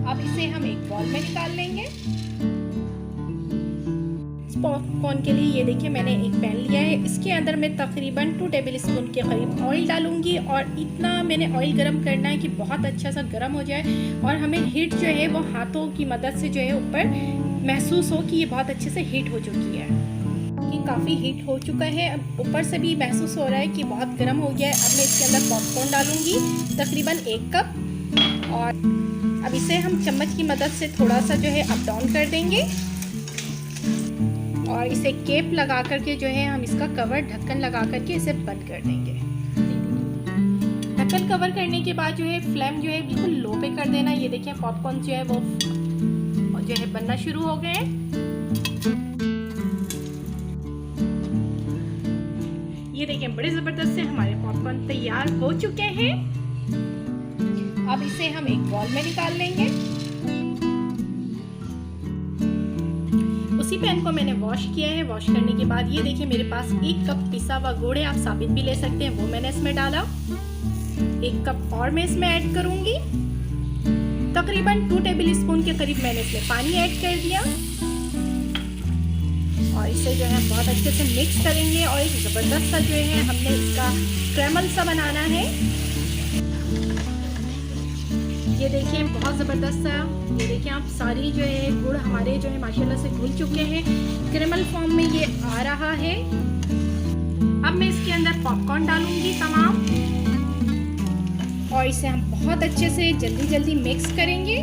अब इसे हम एक बॉल में निकाल लेंगे। पॉपकॉर्न के लिए ये देखिए मैंने एक पैन लिया है, इसके अंदर मैं तकरीबन 2 टेबल स्पून के करीब ऑयल डालूंगी और इतना मैंने ऑयल गरम करना है कि बहुत अच्छा सा गरम हो जाए और हमें हीट जो है वो हाथों की मदद से जो है ऊपर महसूस हो कि ये बहुत अच्छे से हीट हो चुकी है, कि काफ़ी हीट हो चुका है। अब ऊपर से भी महसूस हो रहा है कि बहुत गर्म हो गया है। अब मैं इसके अंदर पॉपकॉर्न डालूंगी तकरीबन 1 कप और अब इसे हम चम्मच की मदद से थोड़ा सा जो है अप डाउन कर देंगे और इसे केप लगा करके जो है हम इसका कवर ढक्कन लगा करके इसे बंद कर देंगे। ढक्कन कवर करने के बाद जो है फ्लेम जो है बिल्कुल लो पे कर देना। ये देखिए पॉपकॉर्न जो है वो जो है बनना शुरू हो गए हैं। ये देखिए बड़े जबरदस्त से हमारे पॉपकॉर्न तैयार हो चुके हैं। अब इसे हम एक बॉल में निकाल लेंगे। उसी पैन को मैंने वॉश किया है। वॉश करने के बाद ये देखिए मेरे पास 1 कप पिसा हुआ गुड़ है, आप साबित भी ले सकते हैं, वो मैंने इसमें डाला। 1 कप और मैं इसमें ऐड करूंगी। तकरीबन 2 टेबल स्पून के करीब मैंने इसमें पानी ऐड कर दिया और इसे जो है बहुत अच्छे से मिक्स करेंगे और एक ज़बरदस्त सा जो है हमने इसका कैरमल सा बनाना है। ये देखिए बहुत ज़बरदस्त सा, ये देखिए आप सारी जो है गुड़ हमारे जो है माशाल्लाह से घुल चुके हैं, कैरमल फॉर्म में ये आ रहा है। अब मैं इसके अंदर पॉपकॉर्न डालूंगी तमाम और इसे हम बहुत अच्छे से जल्दी मिक्स करेंगे।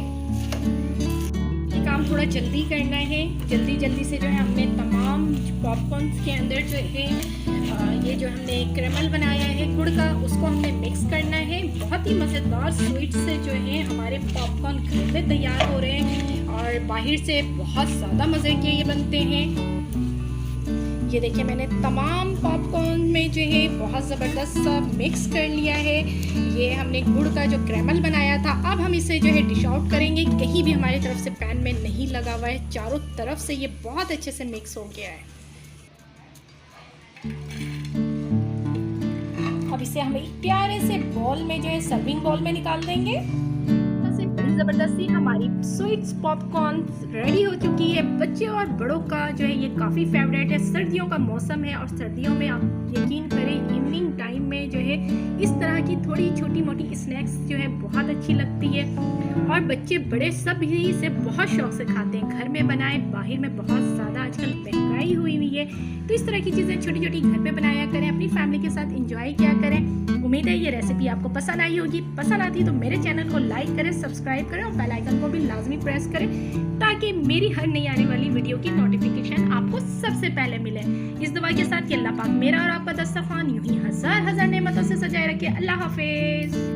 ये काम थोड़ा जल्दी करना है, जल्दी से जो है हमने तमाम पॉपकॉर्न के अंदर जो है ये जो हमने कैरमल बनाया है गुड़ का, उसको हमने मिक्स करना है। बहुत ही मज़ेदार स्वीट से जो है हमारे पॉपकॉर्न घर में तैयार हो रहे हैं और बाहर से बहुत ज़्यादा मज़े के ये बनते हैं। ये देखिए मैंने तमाम पॉपकॉर्न में जो है बहुत ज़बरदस्त सा मिक्स कर लिया है। ये हमने गुड़ का जो कैरमल बनाया था। अब हम इसे जो है डिश आउट करेंगे, कहीं भी हमारी तरफ से पैन में नहीं लगा हुआ है, चारों तरफ से ये बहुत अच्छे से मिक्स हो गया है। अब इसे हम एक प्यारे से बॉल में जो है सर्विंग बॉल में निकाल देंगे। बड़ी ज़बरदस्ती हमारी स्वीट्स पॉपकॉर्न रेडी हो चुकी है। बच्चे और बड़ों का जो है ये काफ़ी फेवरेट है। सर्दियों का मौसम है और सर्दियों में आप यकीन करें इवनिंग टाइम में जो है इस तरह की थोड़ी छोटी मोटी स्नैक्स जो है बहुत अच्छी लगती है और बच्चे बड़े सब ही इसे बहुत शौक से खाते हैं। घर में बनाएं, बाहर में बहुत ज़्यादा आजकल महंगाई हुई है, तो इस तरह की चीज़ें छोटी छोटी घर पे बनाया करें, अपनी फैमिली के साथ इंजॉय किया करें। उम्मीद है ये रेसिपी आपको पसंद आई होगी। पसंद आती तो मेरे चैनल को लाइक करें, सब्सक्राइब करें और बेल आइकन को भी लाजमी प्रेस करें ताकि मेरी हर नई आने वाली वीडियो की नोटिफिकेशन आपको सबसे पहले मिले। इस दुआ के साथ कि अल्लाह पाक मेरा और आपका दस्तरखान यूं ही हजार नेमतों से सजाए रखे। अल्लाह हाफिज।